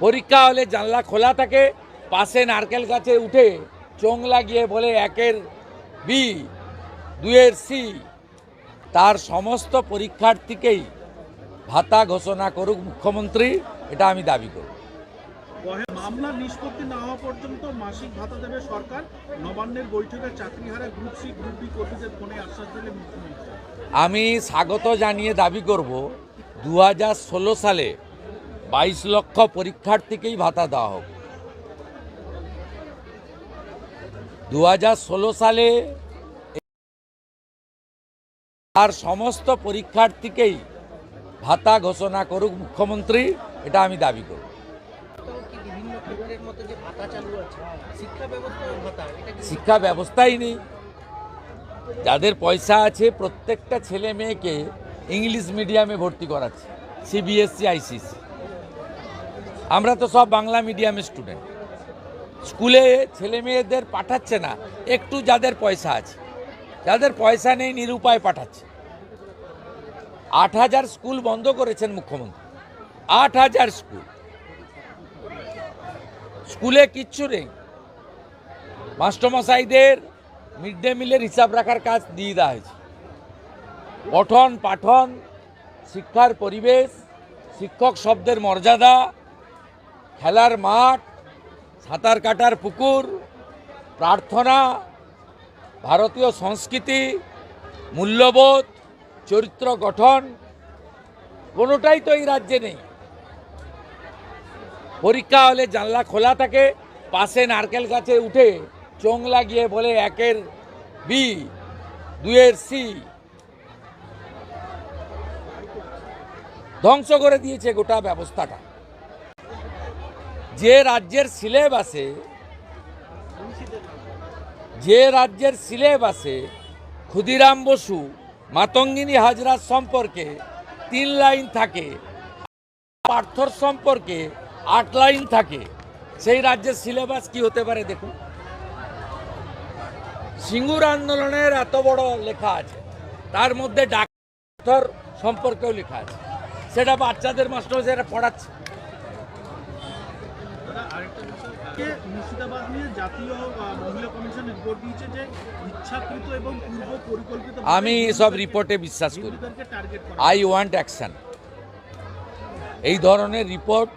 পরীক্ষা হলে জানলা খোলা থাকে, পাশে নারকেল গাছে উঠে চোং লাগিয়ে বলে 1-এর বি 2-এর সি। তার সমস্ত পরীক্ষার্থীকেই ভাতা ঘোষণা করুক মুখ্যমন্ত্রী, এটা আমি দাবি করি। মামলা নিষ্পত্তি না হওয়া পর্যন্ত মাসিক ভাতা দেবে সরকার। নবান্নের বৈঠকে চাকরিহারা গ্রুপ সি গ্রুপ বি কর্মীদের ফোনে আশ্বাস দিলেন মুখ্যমন্ত্রী। আমি স্বাগত জানিয়ে দাবি করব 2016 সালে 22 লক্ষ পরীক্ষার্থীকেই ভাতা দেওয়া হোক। 2016 সালে আর সমস্ত পরীক্ষার্থীকেই ভাতা ঘোষণা করুক মুখ্যমন্ত্রী, এটা আমি দাবি করব। শিক্ষা ব্যবস্থাই নেই। যাদের পয়সা আছে প্রত্যেকটা ছেলে মেয়েকে ইংলিশ মিডিয়ামে ভর্তি করাচ্ছে, সিবিএসসি আইসিএসসি। আমরা তো সব বাংলা মিডিয়ামের স্টুডেন্ট। স্কুলে ছেলে মেয়েদের পাঠাচ্ছে না, একটু যাদের পয়সা আছে। যাদের পয়সা নেই নিরুপায় পাঠাচ্ছে। 8000 স্কুল বন্ধ করেছেন মুখ্যমন্ত্রী। 8000 স্কুল, স্কুলে কিচ্ছু নেই। মাস্টারমশাইদের মিড ডে মিলের হিসাব রাখার কাজ দিয়ে দেওয়া হয়েছে। পঠন পাঠন, শিক্ষার পরিবেশ, শিক্ষক শব্দের মর্যাদা, খেলার মাঠ, সাঁতার কাটার পুকুর, প্রার্থনা, ভারতীয় সংস্কৃতি, মূল্যবোধ, চরিত্র গঠন, কোনোটাই তো এই রাজ্যে নেই। পরীক্ষা হলে জানলা খোলা থাকে, পাশে নারকেল গাছে উঠে চোং লাগিয়ে বলে 1-এর বি 2-এর সি। ধ্বংস করে দিয়েছে গোটা ব্যবস্থাটা। যে রাজ্যের সিলেবাসে ক্ষুদিরাম বসু মাতঙ্গিনী হাজরার সম্পর্কে 3 লাইন থাকে, পার্থর সম্পর্কে 8 লাইন থাকে, সেই রাজ্যের সিলেবাস কি হতে পারে দেখুন। সিঙ্গুর আন্দোলনের এত বড় লেখা আছে, তার মধ্যে ডাক্তার সম্পর্কেও লেখা আছে, সেটা বাচ্চাদের মাস্টারমশাইরা পড়াচ্ছে। মুর্শিদাবাদ নিয়ে জাতীয় মহিলা কমিশন রিপোর্ট দিয়েছে যে ইচ্ছাকৃত এবং পূর্ব পরিকল্পিত। আমি সব রিপোর্টে বিশ্বাস করি। I want action. এই ধরনের রিপোর্ট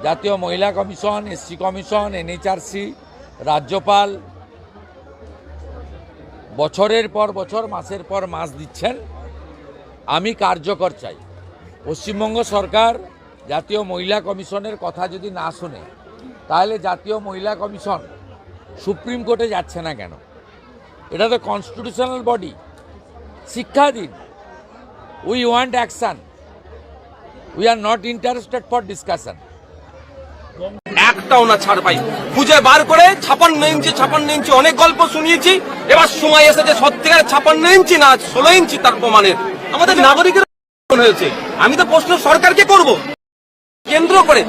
জাতীয় মহিলা কমিশন, এসসি কমিশন, এনএইচআরসি, রাজ্যপাল বছরের পর বছর, মাসের পর মাস দিচ্ছেন। আমি কার্যকর চাই। পশ্চিমবঙ্গ সরকার জাতীয় মহিলা কমিশনের কথা যদি না শুনে, তাহলে জাতীয় মহিলা কমিশন সুপ্রিম কোর্টে যাচ্ছে না কেন? এটা তো কনস্টিটিউশনাল বডি। শিক্ষা দিন। We want action. We are not interested for discussion. একটাও না ছাড় পাই। খুঁজে বার করে 56 ইঞ্চি অনেক গল্প শুনিয়েছি। এবার সময় এসেছে সত্যিকার 56 ইঞ্চি না 16 ইঞ্চি তার প্রমাণের। আমাদের নাগরিকের হয়েছে। আমি তো প্রশ্ন সরকারকে করব। কেন্দ্র করে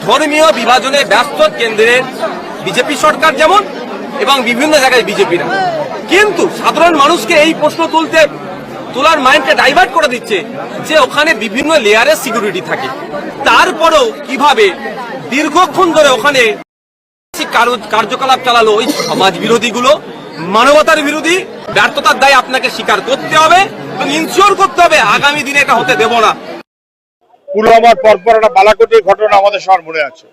ধর্মীয় বিভাজনে ব্যস্ত কেন্দ্রের বিজেপি সরকার যেমন, এবং বিভিন্ন জায়গায় বিজেপিরা, কিন্তু সাধারণ মানুষকে এই প্রশ্ন তোলার মাইন্ডকে ডাইভার্ট করে দিচ্ছে যে ওখানে বিভিন্ন লেয়ারের সিকিউরিটি থাকে। তারপরেও কিভাবে দীর্ঘক্ষণ ধরে ওখানে কার্যকলাপ চালালো ওই সমাজ বিরোধীগুলো, মানবতার বিরোধী। ব্যর্থতার দায় আপনাকে স্বীকার করতে হবে এবং ইনশিওর করতে হবে আগামী দিনে এটা হতে দেব না। পুলওয়ামার পরপর একটা বালাকোটের ঘটনা আমাদের সবার মনে আছে,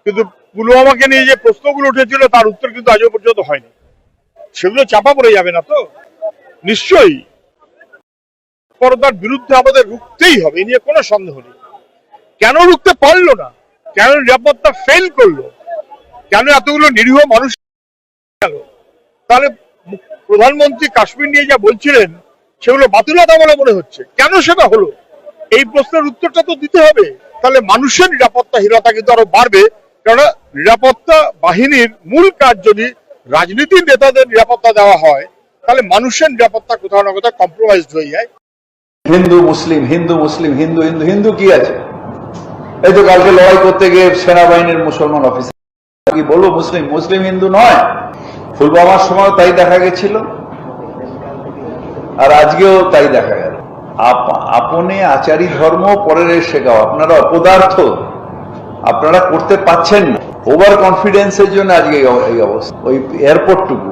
কিন্তু পুলওয়ামাকে নিয়ে যে প্রশ্নগুলো উঠেছিল তার উত্তর কিন্তু আজও পর্যন্ত হয়নি। সেগুলো চাপা পড়ে যাবে না তো? নিশ্চয়ই পরতার বিরুদ্ধে আমাদের রুখতেই হবে, এ নিয়ে কোনো সন্দেহ নেই। কেন রুখতে পারলো না? কেন নিরাপত্তা ফেল করলো? কেন এতগুলো নিরীহ মানুষ গেল? তাহলে প্রধানমন্ত্রী কাশ্মীর নিয়ে যা বলছিলেন সেগুলো বাতুলতা বলে মনে হচ্ছে। কেন সেটা হলো? এই প্রশ্নের উত্তরটা তো দিতে হবে। তাহলে মানুষের নিরাপত্তাহীনতা কিন্তু আরো বাড়বে। কারণ নিরাপত্তা বাহিনীর মূল কাজ যদি রাজনীতির নেতাদের নিরাপত্তা দেওয়া হয়, তাহলে মানুষের নিরাপত্তা কোথাও না কোথাও কম্প্রোমাইজড হয়ে যায়। হিন্দু মুসলিম, হিন্দু মুসলিম, হিন্দু হিন্দু হিন্দু কি আছে? এই তো কালকে লড়াই করতে গিয়ে সেনাবাহিনীর মুসলমান অফিসার কি বলবো মুসলিম, মুসলিম হিন্দু নয়। ফুলবামার সময় তাই দেখা গেছিল, আর আজকেও তাই দেখা গেল। আপনে আচারী ধর্ম পরের শেখাও। আপনারা অপদার্থ, আপনারা করতে পাচ্ছেন না। ওভার কনফিডেন্সের জন্য আজকে এই অবস্থা। ওই এয়ারপোর্টটুকু